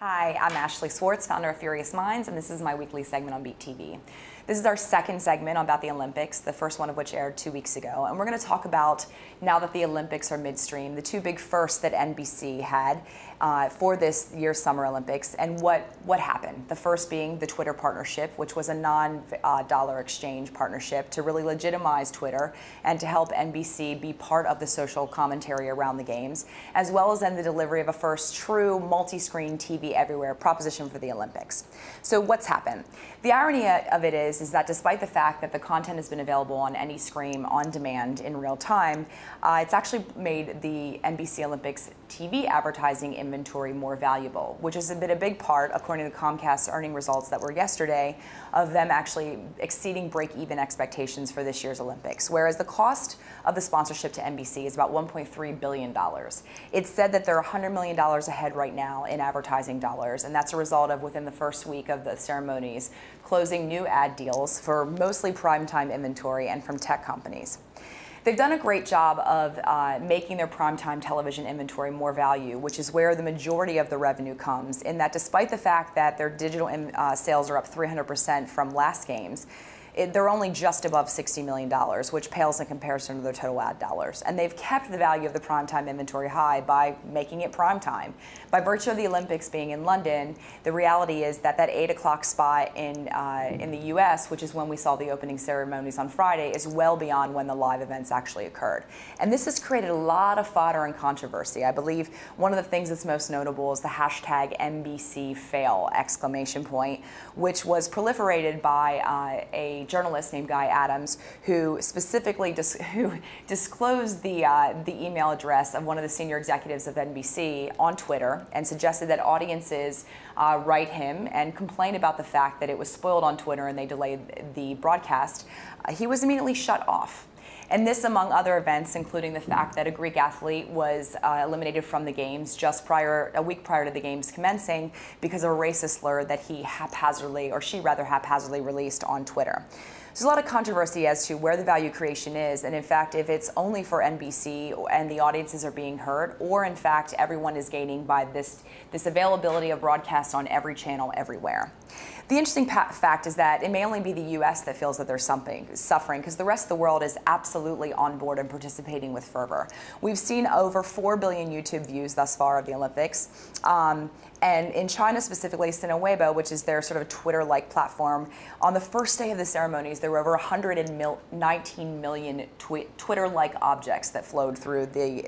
Hi, I'm Ashley Swartz, founder of Furious Minds, and this is my weekly segment on Beat TV. This is our second segment about the Olympics, the first one of which aired 2 weeks ago. And we're going to talk about, now that the Olympics are midstream, the two big firsts that NBC had for this year's Summer Olympics and what happened. The first being the Twitter partnership, which was a non-dollar exchange partnership to really legitimize Twitter and to help NBC be part of the social commentary around the games, as well as then the delivery of a first true multi-screen TV everywhere proposition for the Olympics. So what's happened? The irony of it is that despite the fact that the content has been available on any screen on demand in real time, it's actually made the NBC Olympics TV advertising inventory more valuable, which has been a big part, according to Comcast's earning results that were yesterday, of them actually exceeding break-even expectations for this year's Olympics, whereas the cost of the sponsorship to NBC is about $1.3 billion. It's said that they're $100 million ahead right now in advertising dollars, and that's a result of, within the first week of the ceremonies, closing new ad deals for mostly primetime inventory and from tech companies. They've done a great job of making their primetime television inventory more value, which is where the majority of the revenue comes, in that despite the fact that their digital sales are up 300% from last games, they're only just above $60 million, which pales in comparison to their total ad dollars. And they've kept the value of the primetime inventory high by making it primetime. By virtue of the Olympics being in London, the reality is that that 8 o'clock spot in the US, which is when we saw the opening ceremonies on Friday, is well beyond when the live events actually occurred. And this has created a lot of fodder and controversy. I believe one of the things that's most notable is the hashtag NBCfail, exclamation point, which was proliferated by a journalist named Guy Adams, who specifically disclosed the email address of one of the senior executives of NBC on Twitter and suggested that audiences write him and complain about the fact that it was spoiled on Twitter and they delayed the broadcast. He was immediately shut off. And this, among other events, including the fact that a Greek athlete was eliminated from the games just a week prior to the games commencing because of a racist slur that he haphazardly, or she rather haphazardly, released on Twitter. There's a lot of controversy as to where the value creation is, and in fact, if it's only for NBC and the audiences are being heard, or in fact, everyone is gaining by this availability of broadcast on every channel everywhere. The interesting fact is that it may only be the US that feels that they're suffering, because the rest of the world is absolutely on board and participating with fervor. We've seen over 4 billion YouTube views thus far of the Olympics. And in China specifically, Weibo, which is their sort of Twitter-like platform, on the first day of the ceremonies, there were over 119 million Twitter-like objects that flowed through the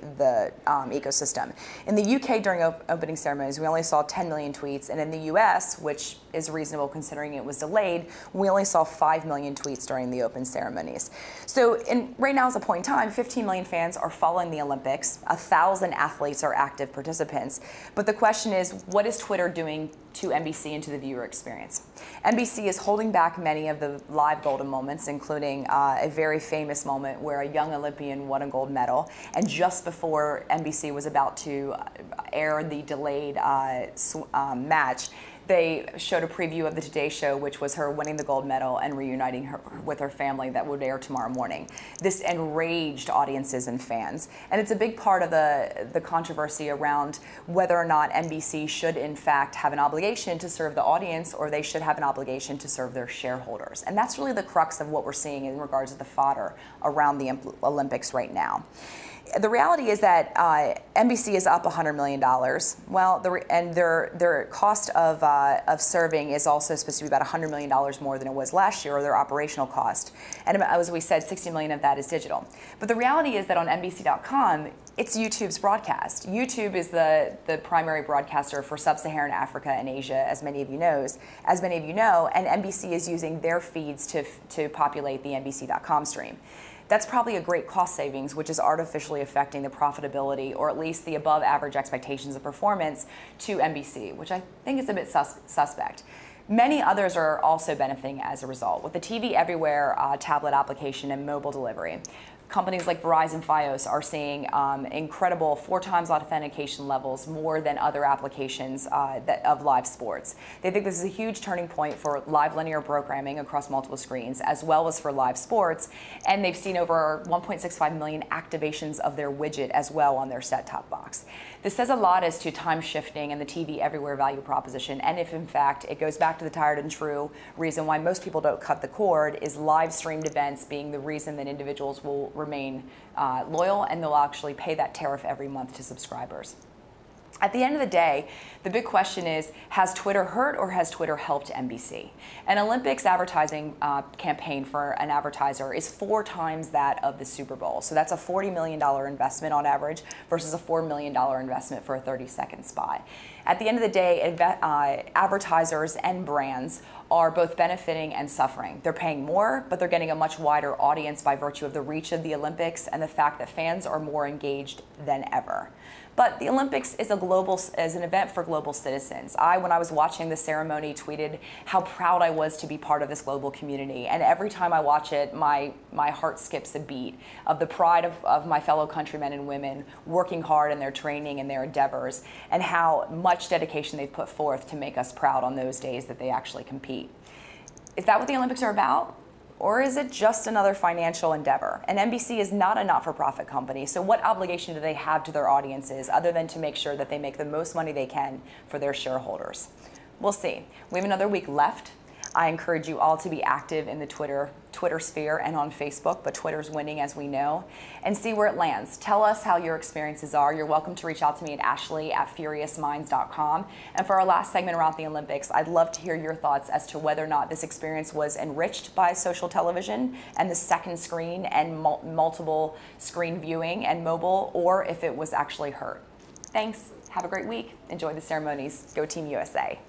ecosystem. In the UK, during opening ceremonies, we only saw 10 million tweets, and in the US, which is reasonable considering it was delayed, we only saw 5 million tweets during the open ceremonies. So right now is a point in time, 15 million fans are following the Olympics, 1,000 athletes are active participants, but the question is, what is Twitter doing to NBC and to the viewer experience? NBC is holding back many of the live golden moments, including a very famous moment where a young Olympian won a gold medal, and just before NBC was about to air the delayed match, they showed a preview of the Today Show, which was her winning the gold medal and reuniting with her family, that would air tomorrow morning. This enraged audiences and fans. And it's a big part of the controversy around whether or not NBC should, in fact, have an obligation to serve the audience, or they should have an obligation to serve their shareholders. And that's really the crux of what we're seeing in regards to the fodder around the Olympics right now. The reality is that NBC is up $100 million. Well, and their cost of serving is also supposed to be about $100 million more than it was last year, or their operational cost. And as we said, 60 million of that is digital. But the reality is that on NBC.com, it's YouTube's broadcast. YouTube is the primary broadcaster for Sub-Saharan Africa and Asia, as many of you know, and NBC is using their feeds to populate the NBC.com stream. That's probably a great cost savings, which is artificially affecting the profitability, or at least the above average expectations of performance, to NBC, which I think is a bit suspect. Many others are also benefiting as a result, with the TV Everywhere tablet application and mobile delivery. Companies like Verizon Fios are seeing incredible 4 times authentication levels, more than other applications of live sports. They think this is a huge turning point for live linear programming across multiple screens, as well as for live sports, and they've seen over 1.65 million activations of their widget as well on their set-top box. This says a lot as to time shifting and the TV everywhere value proposition, and if in fact it goes back to the tired and true reason why most people don't cut the cord is live streamed events being the reason that individuals will remain loyal, and they'll actually pay that tariff every month to subscribers. At the end of the day, the big question is, has Twitter hurt or has Twitter helped NBC? An Olympics advertising campaign for an advertiser is 4 times that of the Super Bowl. So that's a $40 million investment on average versus a $4 million investment for a 30-second spot. At the end of the day, advertisers and brands are both benefiting and suffering. They're paying more, but they're getting a much wider audience by virtue of the reach of the Olympics and the fact that fans are more engaged than ever. But the Olympics is an event for global citizens. When I was watching the ceremony, tweeted how proud I was to be part of this global community. And every time I watch it, my heart skips a beat of the pride of my fellow countrymen and women working hard in their training and their endeavors, and how much dedication they've put forth to make us proud on those days that they actually compete. Is that what the Olympics are about? Or is it just another financial endeavor? And NBC is not a not-for-profit company, so what obligation do they have to their audiences other than to make sure that they make the most money they can for their shareholders? We'll see. We have another week left. I encourage you all to be active in the Twitter sphere and on Facebook, but Twitter's winning, as we know, and see where it lands. Tell us how your experiences are. You're welcome to reach out to me at ashley@furiousminds.com. And for our last segment around the Olympics, I'd love to hear your thoughts as to whether or not this experience was enriched by social television and the second screen and multiple screen viewing and mobile, or if it was actually hurt. Thanks. Have a great week. Enjoy the ceremonies. Go Team USA.